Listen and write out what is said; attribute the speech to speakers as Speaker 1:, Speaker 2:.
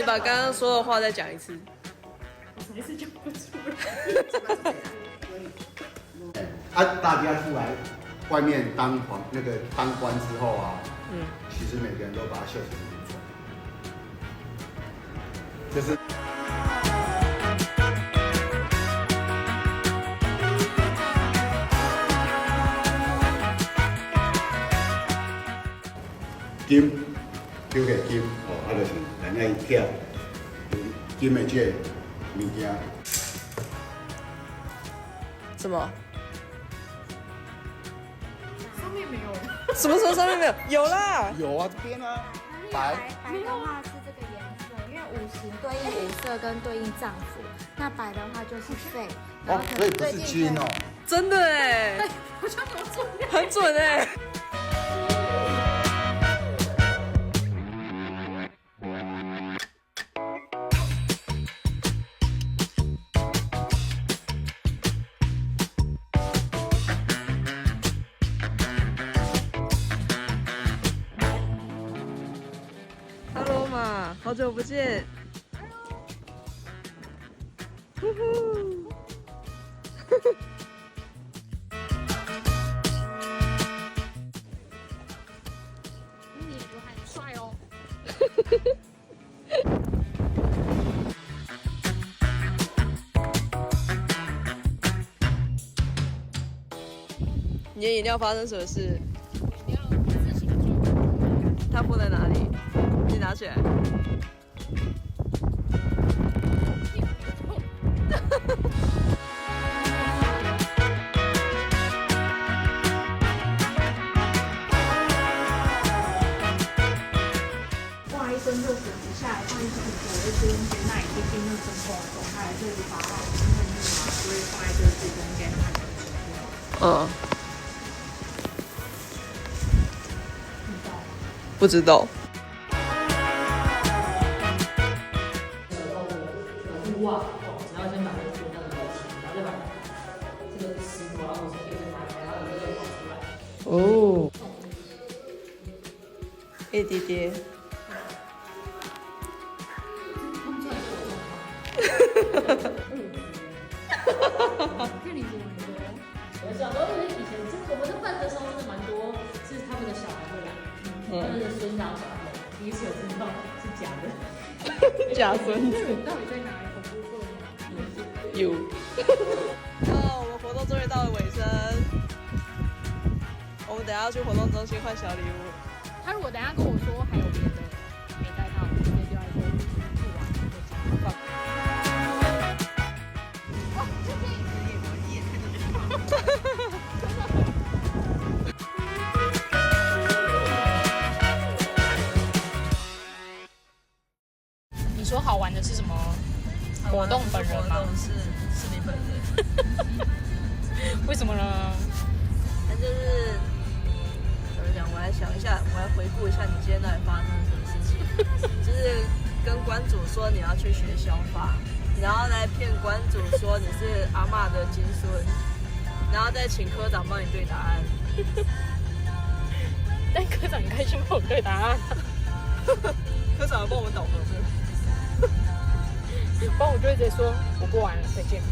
Speaker 1: 把刚刚说的话再讲一次。
Speaker 2: 我还是讲不出来。
Speaker 3: 大家出来外面当官之后啊，其实每个人都把它秀成不错，就是金，抽个金，就是咱爱跳金的这物件。
Speaker 1: 什么？
Speaker 2: 上面没有。
Speaker 1: 什么时候上面没有？有啦。
Speaker 3: 有啊，这边啊，白
Speaker 4: 的话是这个颜色，因为五行对应五色跟对应脏腑，那白的话就是肺。
Speaker 3: 哦，所以不是金哦。
Speaker 1: 真的哎，
Speaker 2: 好像有准。
Speaker 1: 很准哎。Hello 嘛，好久不见。呼呼。
Speaker 2: 你也很帅哦。
Speaker 1: 你的饮料发生什么事？
Speaker 2: 你要自行做。
Speaker 1: 它放在哪里？你拿起来。
Speaker 2: 挂一根热水壶下来，放一瓶酒，就不用给那一滴冰热蒸过后，它还是把它充分密码，所以放在这个地方给它们吃。
Speaker 1: 嗯。不知道。
Speaker 5: 哇，只要先把这个做那个表情，然后再把这个石头，然后我可以再拿开，然后这个跑出来。
Speaker 1: 哦。哎，爹爹。
Speaker 2: 这里是蛮多。
Speaker 5: 我小时候以前我们在办的时候是蛮多，是他们的小孩会来，他们的孙子小孩，第一次有听到是假的。
Speaker 1: 假孙子。
Speaker 2: 到底在哪里恐怖做吗？
Speaker 1: 有。我们活动终于到了尾声，我们等一下要去活动中心换小礼物。
Speaker 2: 他如果等一下跟我说还有别的没带到，我直接丢在这里，不玩了就放。哇，这边你说好玩的是什么？活动本人吗？
Speaker 1: 是你本人。
Speaker 2: 为什么呢？
Speaker 1: 那就是怎么讲？我来想一下，我来回顾一下你今天到底发生了什么事情。就是跟关主说你要去学消法，然后来骗关主说你是阿嬷的金孙，然后再请科长帮你对答案。
Speaker 2: 但科长很开心帮我对答案，
Speaker 1: 科长要帮我们导合是？
Speaker 2: 不然我就会直接说我不玩了，再见。